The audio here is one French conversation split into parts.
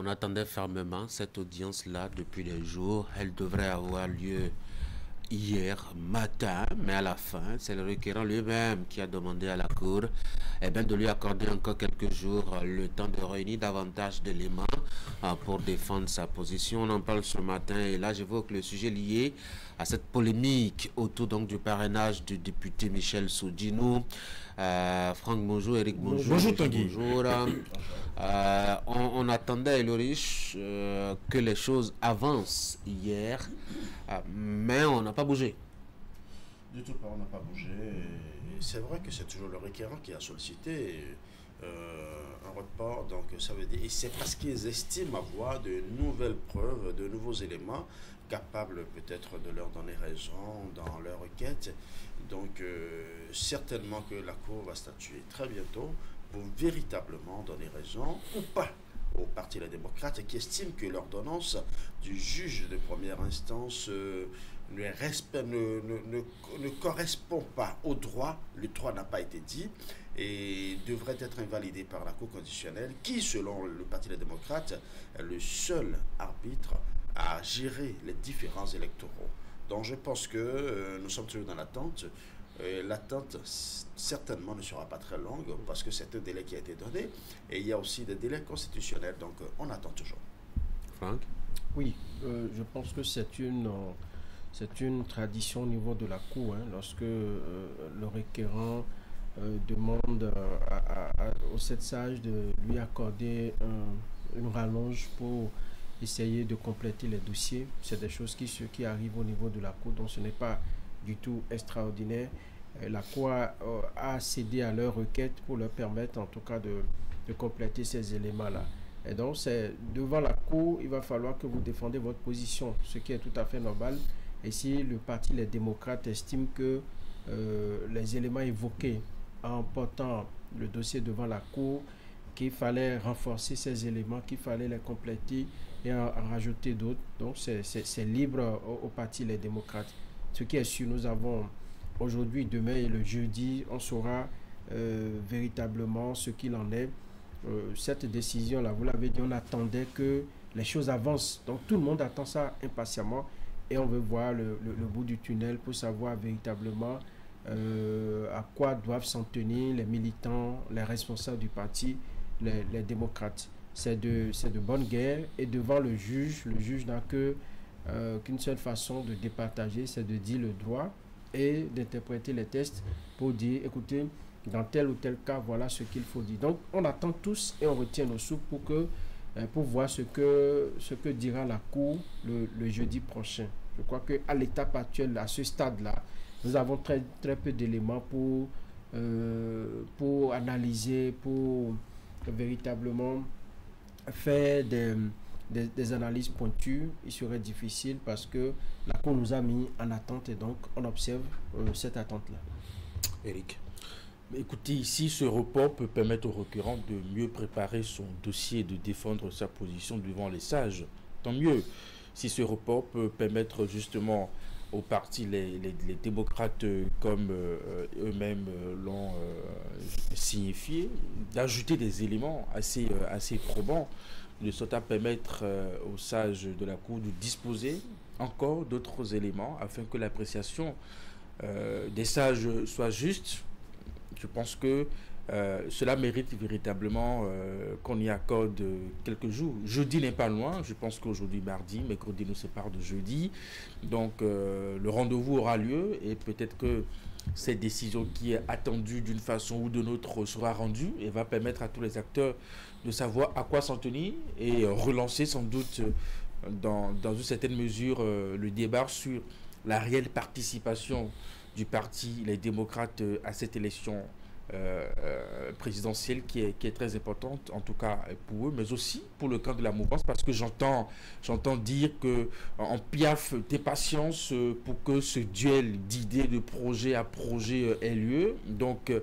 attendait fermement cette audience-là depuis des jours. Elle devrait avoir lieu hier matin, mais à la fin, c'est le requérant lui-même qui a demandé à la Cour de lui accorder encore quelques jours le temps de réunir davantage d'éléments pour défendre sa position. On en parle ce matin et là j'évoque le sujet lié à cette polémique autour donc du parrainage du député Michel Soudinou. Franck, bonjour. Eric, bonjour. Bonjour Tanguy. Bonjour. On attendait, Elorich, que les choses avancent hier, mais on n'a pas bougé. Du tout pas, on n'a pas bougé. C'est vrai que c'est toujours le requérant qui a sollicité un report. Donc ça veut dire, et c'est parce qu'ils estiment avoir de nouvelles preuves, de nouveaux éléments capables peut-être de leur donner raison dans leur requête. Donc certainement que la Cour va statuer très bientôt pour véritablement donner raison ou pas au Parti Les Démocrates qui estiment que l'ordonnance du juge de première instance ne correspond pas au droit. Le droit n'a pas été dit et devrait être invalidé par la Cour constitutionnelle qui, selon le Parti Les Démocrates, est le seul arbitre à gérer les différents électoraux. Donc je pense que nous sommes toujours dans l'attente. L'attente certainement ne sera pas très longue parce que c'est un délai qui a été donné et il y a aussi des délais constitutionnels, donc on attend toujours. Franck? Oui, je pense que c'est une tradition au niveau de la Cour, lorsque le requérant demande au sept sages de lui accorder une rallonge pour essayer de compléter les dossiers. C'est des choses qui arrivent au niveau de la Cour, donc ce n'est pas du tout extraordinaire. La Cour a cédé à leur requête pour leur permettre en tout cas de compléter ces éléments-là. Et donc c'est devant la Cour, il va falloir que vous défendez votre position, ce qui est tout à fait normal. Et si le Parti Les Démocrates estime que les éléments évoqués en portant le dossier devant la Cour, qu'il fallait renforcer ces éléments, qu'il fallait les compléter et en rajouter d'autres, donc c'est libre au Parti Les Démocrates. Ce qui est sûr, nous avons aujourd'hui, demain et le jeudi, on saura véritablement ce qu'il en est. Cette décision-là, vous l'avez dit, on attendait que les choses avancent. Donc tout le monde attend ça impatiemment et on veut voir le bout du tunnel pour savoir véritablement à quoi doivent s'en tenir les militants, les responsables du parti, les démocrates. C'est de bonne guerre et devant le juge n'a qu'une seule façon de départager, c'est de dire le droit et d'interpréter les textes pour dire, écoutez, dans tel ou tel cas, voilà ce qu'il faut dire. Donc, on attend tous et on retient nos sous pour voir ce que dira la Cour le jeudi prochain. Je crois qu'à l'étape actuelle, à ce stade-là, nous avons très, très peu d'éléments pour analyser, pour véritablement faire des analyses pointues. Il serait difficile parce que la Cour nous a mis en attente et donc on observe cette attente-là. Eric? Écoutez, ici, ce report peut permettre au requérant de mieux préparer son dossier et de défendre sa position devant les sages. Tant mieux. Si ce report peut permettre justement aux partis, les démocrates, comme eux-mêmes l'ont signifié, d'ajouter des éléments assez probants, de sorte à permettre aux sages de la Cour de disposer encore d'autres éléments afin que l'appréciation des sages soit juste. Je pense que cela mérite véritablement qu'on y accorde quelques jours. Jeudi n'est pas loin. Je pense qu'aujourd'hui, mardi, mercredi nous sépare de jeudi. Donc, le rendez-vous aura lieu et peut-être que cette décision qui est attendue d'une façon ou d'une autre sera rendue et va permettre à tous les acteurs de savoir à quoi s'en tenir et relancer sans doute dans une certaine mesure le débat sur la réelle participation du parti Les Démocrates à cette élection présidentielle qui est très importante, en tout cas pour eux, mais aussi pour le camp de la mouvance, parce que j'entends dire que on piaffe des patiences pour que ce duel d'idées de projet à projet ait lieu. Donc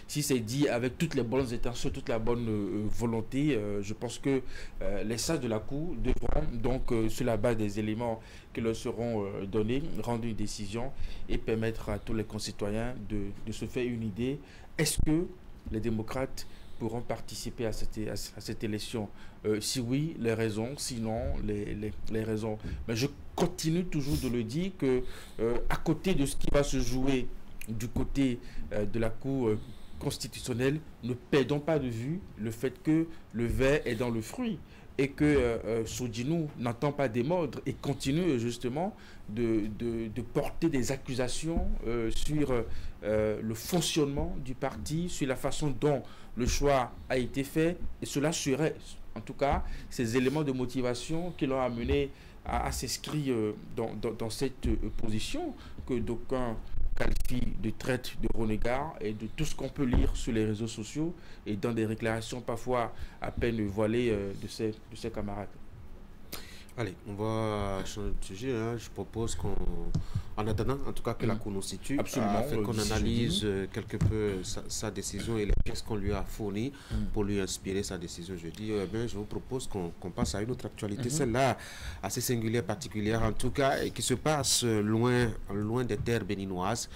si c'est dit avec toutes les bonnes intentions, toute la bonne volonté, je pense que les sages de la Cour devront donc sur la base des éléments qui leur seront donnés, rendre une décision et permettre à tous les concitoyens de se faire une idée. Est-ce que les démocrates pourront participer à cette élection? Si oui, les raisons, sinon les raisons. Mais je continue toujours de le dire que à côté de ce qui va se jouer du côté de la Cour constitutionnelle, ne perdons pas de vue le fait que le ver est dans le fruit et que Sodinou n'entend pas démordre et continue justement de porter des accusations sur le fonctionnement du parti, sur la façon dont le choix a été fait. Et cela serait, en tout cas, ces éléments de motivation qui l'ont amené à s'inscrire dans cette position que d'aucuns qualifient de traite, de renégat et de tout ce qu'on peut lire sur les réseaux sociaux et dans des déclarations parfois à peine voilées de ses camarades. Allez, on va changer de sujet. Hein. Je propose qu'on, en attendant, en tout cas que la Cour nous situe, qu'on analyse quelque peu sa décision et les pièces qu'on lui a fournies pour lui inspirer sa décision jeudi. Je vous propose qu'on passe à une autre actualité, celle-là assez singulière, particulière en tout cas, et qui se passe loin des terres béninoises.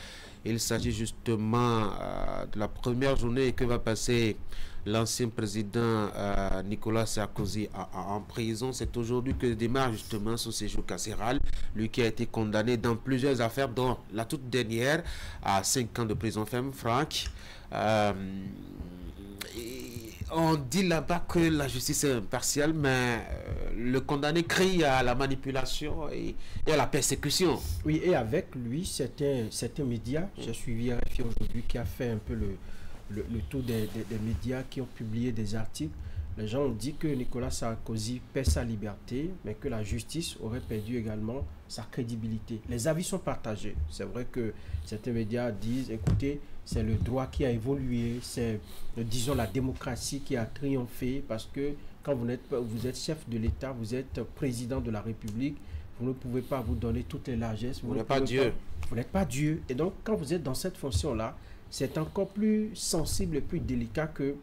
Il s'agit justement de la première journée que va passer l'ancien président Nicolas Sarkozy en prison. C'est aujourd'hui que démarre justement son séjour carcéral. Lui qui a été condamné dans plusieurs affaires, dont la toute dernière à 5 ans de prison ferme, Franck. On dit là-bas que la justice est impartiale, mais le condamné crie à la manipulation et à la persécution. Oui, et avec lui, certains médias, j'ai suivi RFI aujourd'hui qui a fait un peu le tour des médias qui ont publié des articles. Les gens ont dit que Nicolas Sarkozy perd sa liberté, mais que la justice aurait perdu également sa crédibilité. Les avis sont partagés. C'est vrai que certains médias disent, écoutez, c'est le droit qui a évolué, c'est, disons, la démocratie qui a triomphé, parce que quand vous êtes chef de l'État, vous êtes président de la République, vous ne pouvez pas vous donner toutes les largesses. Vous n'êtes pas Dieu. Vous n'êtes pas Dieu. Et donc, quand vous êtes dans cette fonction-là, c'est encore plus sensible et plus délicat que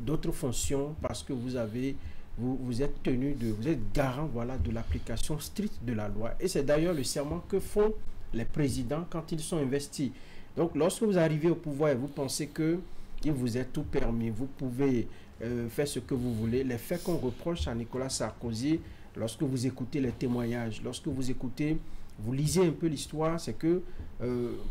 d'autres fonctions, parce que vous êtes tenu vous êtes garant, voilà, de l'application stricte de la loi. Et c'est d'ailleurs le serment que font les présidents quand ils sont investis. Donc, lorsque vous arrivez au pouvoir et vous pensez que il vous est tout permis, vous pouvez faire ce que vous voulez, les faits qu'on reproche à Nicolas Sarkozy, lorsque vous écoutez les témoignages, lorsque vous lisez un peu l'histoire, c'est que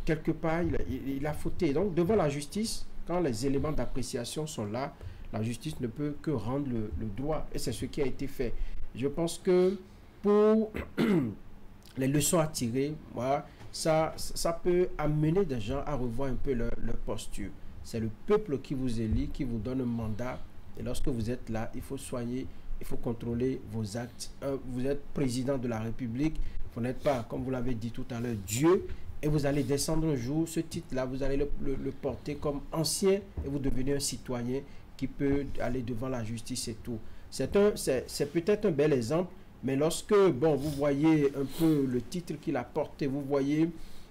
quelque part, il a fauté. Donc, devant la justice, quand les éléments d'appréciation sont là, la justice ne peut que rendre le droit. Et c'est ce qui a été fait. Je pense que pour les leçons à tirer, voilà, ça peut amener des gens à revoir un peu leur posture. C'est le peuple qui vous élit, qui vous donne un mandat. Et lorsque vous êtes là, il faut soigner, il faut contrôler vos actes. Vous êtes président de la République, vous n'êtes pas, comme vous l'avez dit tout à l'heure, Dieu. Et vous allez descendre un jour, ce titre-là, vous allez le porter comme ancien et vous devenez un citoyen qui peut aller devant la justice et tout. C'est peut-être un bel exemple, mais lorsque, vous voyez un peu le titre qu'il a porté, vous voyez,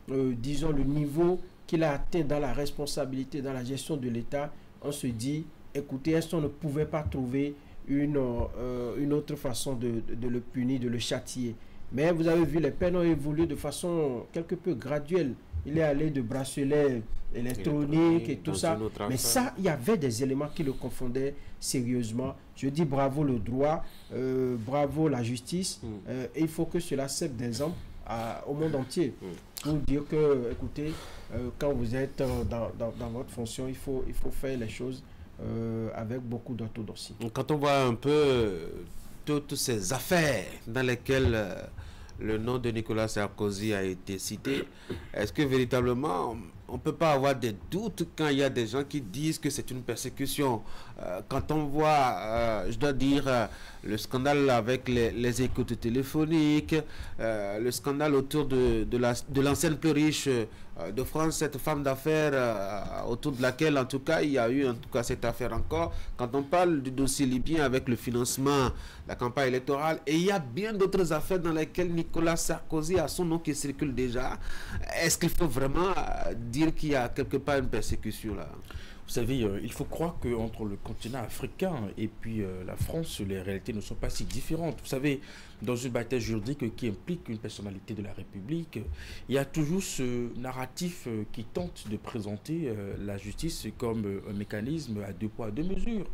disons, le niveau qu'il a atteint dans la responsabilité, dans la gestion de l'État, on se dit, écoutez, est-ce qu'on ne pouvait pas trouver une autre façon de le punir, de le châtier? Mais vous avez vu, les peines ont évolué de façon quelque peu graduelle. Il est allé de bracelets électroniques et tout ça. Mais ça, il y avait des éléments qui le confondaient sérieusement. Je dis bravo le droit, bravo la justice. Et il faut que cela serve d'exemple au monde entier. Pour dire que, écoutez, quand vous êtes dans votre fonction, il faut faire les choses avec beaucoup d'orthodoxie. Quand on voit un peu toutes ces affaires dans lesquelles le nom de Nicolas Sarkozy a été cité, est-ce que véritablement on ne peut pas avoir des doutes quand il y a des gens qui disent que c'est une persécution? Quand on voit, je dois dire, le scandale avec les écoutes téléphoniques, le scandale autour de l'ancienne plus riche de France, cette femme d'affaires autour de laquelle, en tout cas, il y a eu en tout cas cette affaire encore. Quand on parle du dossier libyen avec le financement, la campagne électorale, et il y a bien d'autres affaires dans lesquelles Nicolas Sarkozy a son nom qui circule déjà. Est-ce qu'il faut vraiment dire qu'il y a quelque part une persécution là? Vous savez, il faut croire qu'entre le continent africain et puis la France, les réalités ne sont pas si différentes. Vous savez, dans une bataille juridique qui implique une personnalité de la République, il y a toujours ce narratif qui tente de présenter la justice comme un mécanisme à deux poids, deux mesures.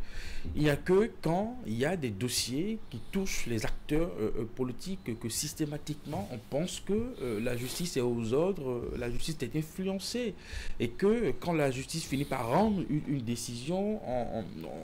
Il n'y a que quand il y a des dossiers qui touchent les acteurs politiques que systématiquement on pense que la justice est aux ordres, la justice est influencée, et que quand la justice finit par rendre une décision,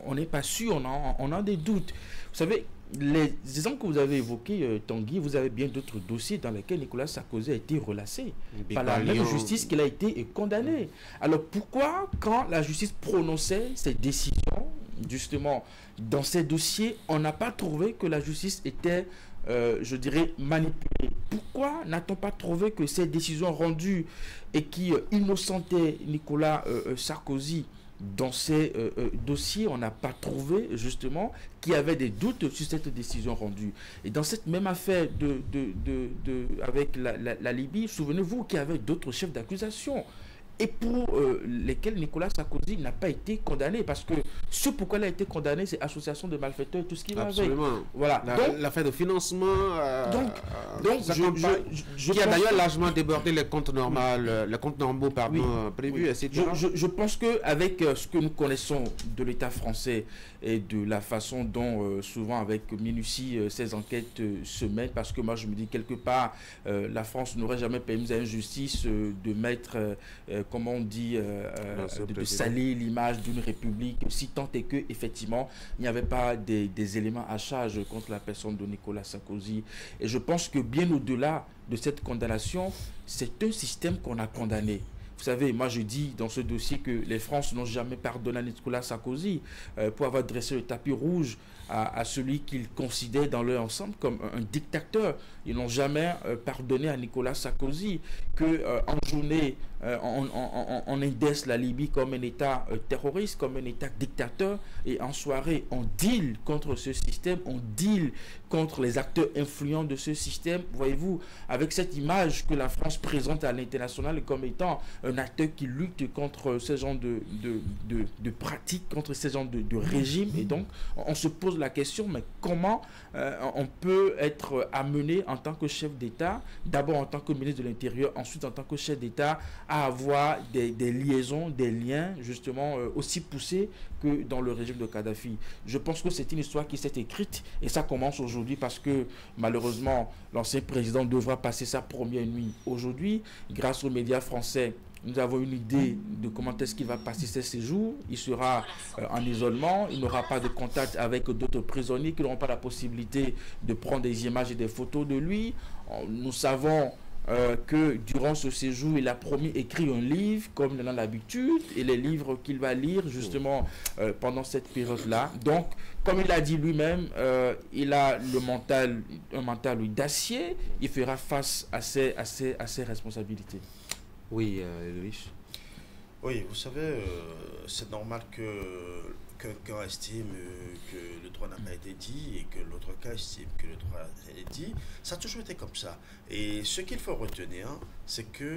on n'est pas sûr, on a des doutes. Vous savez, les exemples que vous avez évoqués, Tanguy, vous avez bien d'autres dossiers dans lesquels Nicolas Sarkozy a été relâché par la même justice qu'il a été condamné. Alors pourquoi, quand la justice prononçait ses décisions, justement, dans ces dossiers, on n'a pas trouvé que la justice était, je dirais, manipulée? Pourquoi n'a-t-on pas trouvé que ces décisions rendues et qui innocentaient Nicolas Sarkozy dans ces dossiers, on n'a pas trouvé justement qu'il y avait des doutes sur cette décision rendue? Et dans cette même affaire avec la Libye, souvenez-vous qu'il y avait d'autres chefs d'accusation et pour lesquels Nicolas Sarkozy n'a pas été condamné, parce que ce pourquoi il a été condamné, c'est association de malfaiteurs et tout ce qui va avec. Absolument. Voilà. L'affaire de financement qui a d'ailleurs largement débordé les comptes normaux prévus, etc. Je pense qu'avec ce que nous connaissons de l'État français et de la façon dont souvent avec minutie ces enquêtes se mènent, parce que moi je me dis quelque part la France n'aurait jamais permis à une justice de mettre comment on dit, de salir l'image d'une république, si tant est que effectivement il n'y avait pas des éléments à charge contre la personne de Nicolas Sarkozy. Et je pense que bien au-delà de cette condamnation, c'est un système qu'on a condamné. Vous savez, moi je dis dans ce dossier que les Français n'ont jamais pardonné à Nicolas Sarkozy pour avoir dressé le tapis rouge à celui qu'ils considèrent dans leur ensemble comme un dictateur. Ils n'ont jamais pardonné à Nicolas Sarkozy que enjourner, on indesse la Libye comme un État terroriste, comme un État dictateur, et en soirée on deal contre ce système, on deal contre les acteurs influents de ce système. Voyez-vous, avec cette image que la France présente à l'international comme étant un acteur qui lutte contre ce genre de pratiques, contre ce genre de régime. Et donc on se pose la question, mais comment on peut être amené en tant que chef d'État, d'abord en tant que ministre de l'Intérieur, ensuite en tant que chef d'État, à avoir des liaisons, des liens justement aussi poussés que dans le régime de Kadhafi. Je pense que c'est une histoire qui s'est écrite, et ça commence aujourd'hui parce que malheureusement l'ancien président devra passer sa première nuit aujourd'hui. Grâce aux médias français, nous avons une idée de comment est-ce qu'il va passer ses séjours. Il sera en isolement, il n'aura pas de contact avec d'autres prisonniers qui n'auront pas la possibilité de prendre des images et des photos de lui. Nous savons que durant ce séjour, il a promis d'écrire un livre comme il en a l'habitude, et les livres qu'il va lire justement pendant cette période-là. Donc, comme il a dit lui-même, il a un mental d'acier, il fera face à ses responsabilités. Oui, Louis. Oui, vous savez, c'est normal que quelqu'un estime que le droit n'a pas été dit et que l'autre cas estime que le droit a été dit. Ça a toujours été comme ça. Et ce qu'il faut retenir, c'est que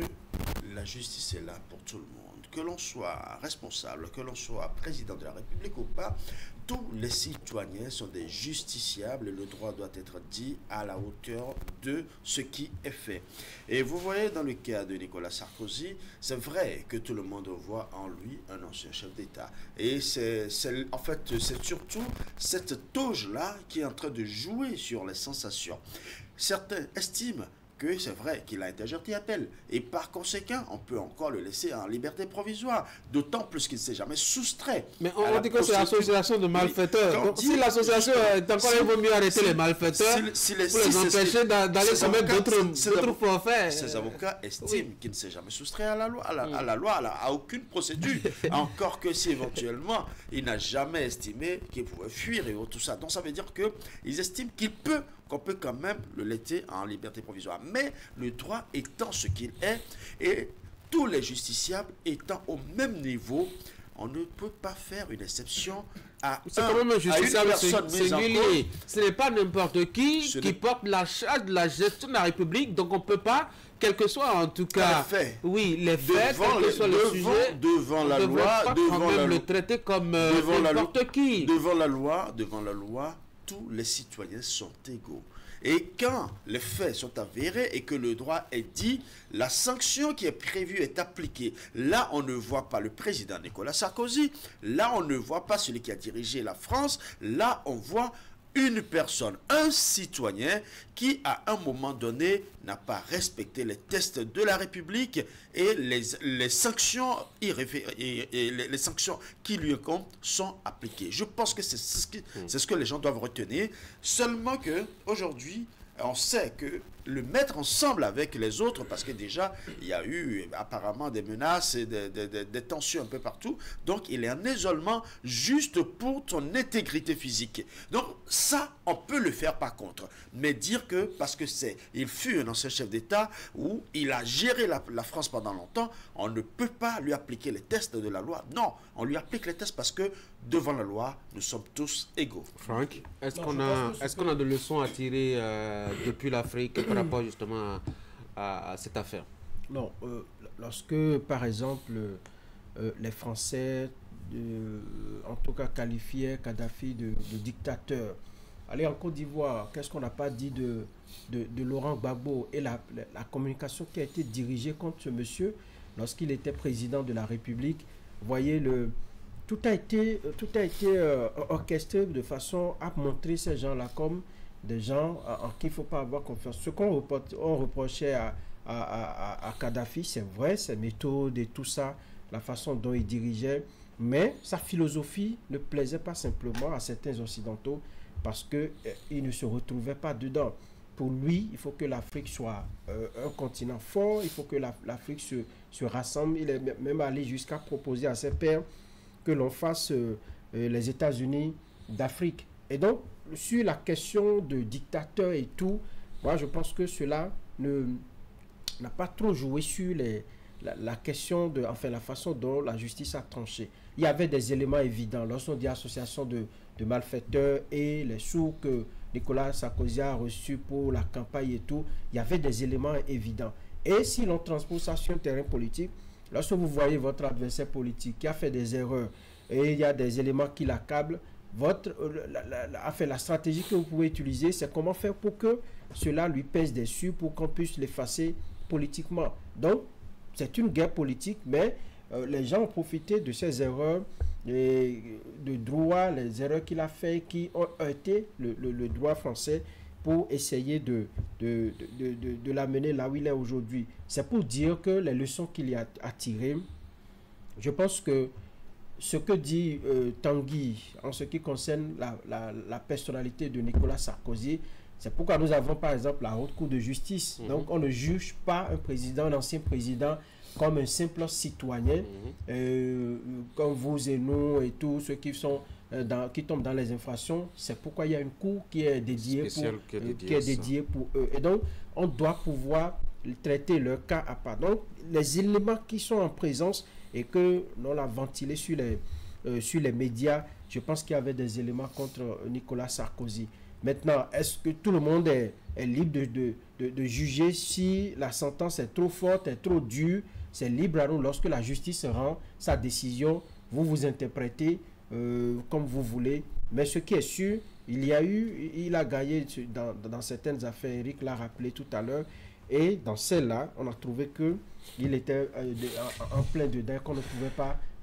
la justice est là pour tout le monde. Que l'on soit responsable, que l'on soit président de la République ou pas, tous les citoyens sont des justiciables et le droit doit être dit à la hauteur de ce qui est fait. Et vous voyez, dans le cas de Nicolas Sarkozy, c'est vrai que tout le monde voit en lui un ancien chef d'État. Et c'est surtout cette toge-là qui est en train de jouer sur les sensations. Certains estiment que c'est vrai qu'il a interjeté appel. Et par conséquent, on peut encore le laisser en liberté provisoire. D'autant plus qu'il ne s'est jamais soustrait. Mais on dit que c'est l'association de malfaiteurs. Donc, si l'association est encore, il vaut mieux arrêter les malfaiteurs pour les empêcher d'aller commettre d'autres forfaits. Ces avocats estiment qu'il ne s'est jamais soustrait à la loi, à aucune procédure. Encore que si éventuellement, il n'a jamais estimé qu'il pouvait fuir et tout ça. Donc ça veut dire qu'ils estiment qu'on peut quand même le laisser en liberté provisoire. Mais le droit étant ce qu'il est, et tous les justiciables étant au même niveau, on ne peut pas faire une exception à une personne singulier. Ce n'est pas n'importe qui porte la charge de la gestion de la République, donc on ne peut pas, quel que soit en tout cas les faits, quel que soit le sujet, devant la loi, le traiter comme n'importe qui. Devant la loi, tous les citoyens sont égaux. Et quand les faits sont avérés et que le droit est dit, la sanction qui est prévue est appliquée. Là, on ne voit pas le président Nicolas Sarkozy. Là, on ne voit pas celui qui a dirigé la France. Là, on voit une personne, un citoyen qui, à un moment donné, n'a pas respecté les tests de la République et les sanctions les sanctions qui lui incombent sont appliquées. Je pense que c'est ce que les gens doivent retenir. Seulement que aujourd'hui, on sait que le mettre ensemble avec les autres, parce que déjà, il y a eu apparemment des menaces et des tensions un peu partout. Donc, il est en isolement juste pour ton intégrité physique. Donc, ça, on peut le faire par contre. Mais dire que, parce que il fut un ancien chef d'État où il a géré la France pendant longtemps, on ne peut pas lui appliquer les tests de la loi. Non, on lui applique les tests parce que, devant la loi, nous sommes tous égaux. Franck, est-ce qu'on a des leçons à tirer depuis l'Afrique par rapport justement à cette affaire? Non, lorsque par exemple les Français en tout cas qualifiaient Kadhafi de dictateur, allez en Côte d'Ivoire, qu'est-ce qu'on n'a pas dit de Laurent Gbagbo et la communication qui a été dirigée contre ce monsieur lorsqu'il était président de la République? Vous voyez, tout a été orchestré de façon à montrer ces gens-là comme des gens en qui il ne faut pas avoir confiance. Ce qu'on reprochait à Kadhafi, c'est vrai, ses méthodes et tout ça, la façon dont il dirigeait, mais sa philosophie ne plaisait pas simplement à certains Occidentaux parce qu'ils ne se retrouvaient pas dedans. Pour lui, il faut que l'Afrique soit un continent fort, il faut que l'Afrique se rassemble. Il est même allé jusqu'à proposer à ses pairs que l'on fasse les États-Unis d'Afrique. Et donc, sur la question de dictateur et tout, moi je pense que cela n'a pas trop joué sur la question la façon dont la justice a tranché. Il y avait des éléments évidents. Lorsqu'on dit association de malfaiteurs et les sous que Nicolas Sarkozy a reçus pour la campagne et tout, il y avait des éléments évidents. Et si l'on transpose ça sur un terrain politique, lorsque vous voyez votre adversaire politique qui a fait des erreurs et il y a des éléments qui l'accablent, la stratégie que vous pouvez utiliser, c'est comment faire pour que cela lui pèse dessus, pour qu'on puisse l'effacer politiquement. Donc, c'est une guerre politique, mais les gens ont profité de ces erreurs de droit, les erreurs qu'il a fait, qui ont heurté le droit français pour essayer de l'amener là où il est aujourd'hui. C'est pour dire que les leçons qu'il y a à tirer, je pense que ce que dit Tanguy en ce qui concerne la personnalité de Nicolas Sarkozy, c'est pourquoi nous avons par exemple la Haute Cour de justice. Donc on ne juge pas un ancien président comme un simple citoyen, comme vous et nous et tous ceux qui tombent dans les infractions. C'est pourquoi il y a une cour qui est dédiée pour eux. Et donc on doit pouvoir traiter leur cas à part. Donc les éléments qui sont en présence et que l'on a ventilé sur les médias, je pense qu'il y avait des éléments contre Nicolas Sarkozy. Maintenant, est-ce que tout le monde est libre de juger si la sentence est trop forte, est trop dure? C'est libre à nous. Lorsque la justice rend sa décision, vous interprétez comme vous voulez. Mais ce qui est sûr, il a gagné dans certaines affaires, Eric l'a rappelé tout à l'heure, et dans celle-là, on a trouvé qu'il était en plein dedans, qu'on ne pouvait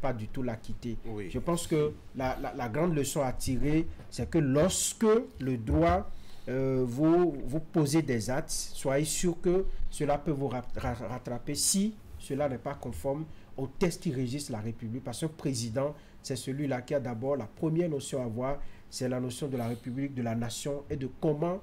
pas du tout l'acquitter. Oui. Je pense que la grande leçon à tirer, c'est que lorsque le droit vous posez des actes, soyez sûr que cela peut vous rattraper si cela n'est pas conforme aux tests qui régissent la République. Parce qu'un président, c'est celui-là qui a d'abord la première notion à avoir, c'est la notion de la République, de la nation et de comment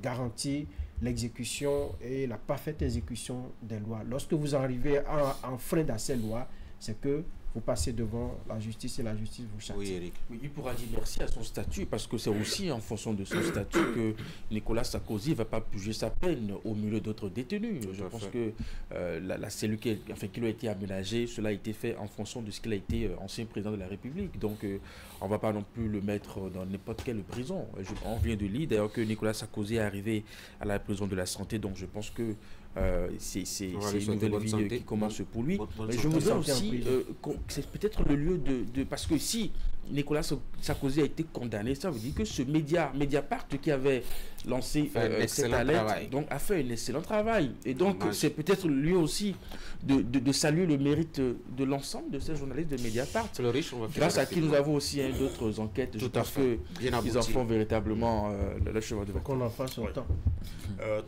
garantir l'exécution et la parfaite exécution des lois. Lorsque vous arrivez à enfreindre à ces lois, c'est que vous passez devant la justice et la justice vous châtie. Oui, Eric. Oui, il pourra dire merci à son statut parce que c'est aussi en fonction de son statut que Nicolas Sarkozy ne va pas puger sa peine au milieu d'autres détenus. Je pense que la cellule qui lui a été aménagée, cela a été fait en fonction de ce qu'il a été ancien président de la République. Donc on ne va pas non plus le mettre dans n'importe quelle prison. On vient de lire d'ailleurs que Nicolas Sarkozy est arrivé à la prison de la santé, donc je pense que c'est une nouvelle vie qui commence pour lui. Mais je voudrais aussi, c'est peut-être le lieu de... Parce que si Nicolas Sarkozy a été condamné, ça veut dire que ce Mediapart qui avait lancé cette alerte, donc a fait un excellent travail. Et donc c'est peut-être lui aussi de saluer le mérite de l'ensemble de ces journalistes de Mediapart. C'est le riche, grâce à qui nous avons aussi d'autres enquêtes. Je pense qu'ils en font véritablement le cheval de bataille. Qu'on en fasse autant.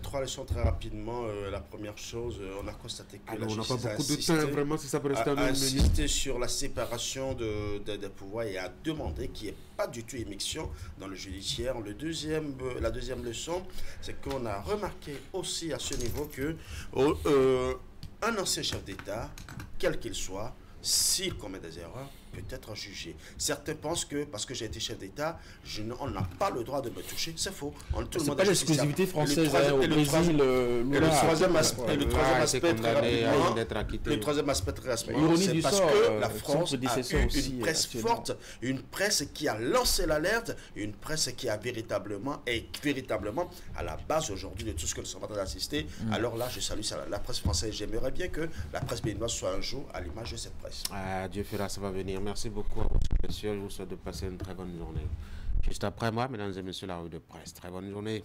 3 leçons très rapidement. La première chose, on a constaté que on n'a pas beaucoup de temps, vraiment, si ça peut rester a insisté sur la séparation des pouvoirs et a demandé qu'il n'y ait pas du tout émission dans le judiciaire. La deuxième leçon, c'est qu'on a remarqué aussi à ce niveau que un ancien chef d'État, quel qu'il soit, s'il commet des erreurs, peut être jugé. Certains pensent que parce que j'ai été chef d'État, on n'a pas le droit de me toucher. C'est faux. Ce n'est pas l'exclusivité française au Brésil. Le troisième aspect, très rapidement, c'est parce que la France a eu une presse forte, une presse qui a lancé l'alerte, une presse qui a véritablement à la base aujourd'hui de tout ce que nous sommes en train d'assister. Alors là, je salue ça, la presse française. J'aimerais bien que la presse béninoise soit un jour à l'image de cette presse. Dieu fera, ça va venir. Merci beaucoup à vous, messieurs. Je vous souhaite de passer une très bonne journée. Juste après moi, mesdames et messieurs, la revue de presse. Très bonne journée.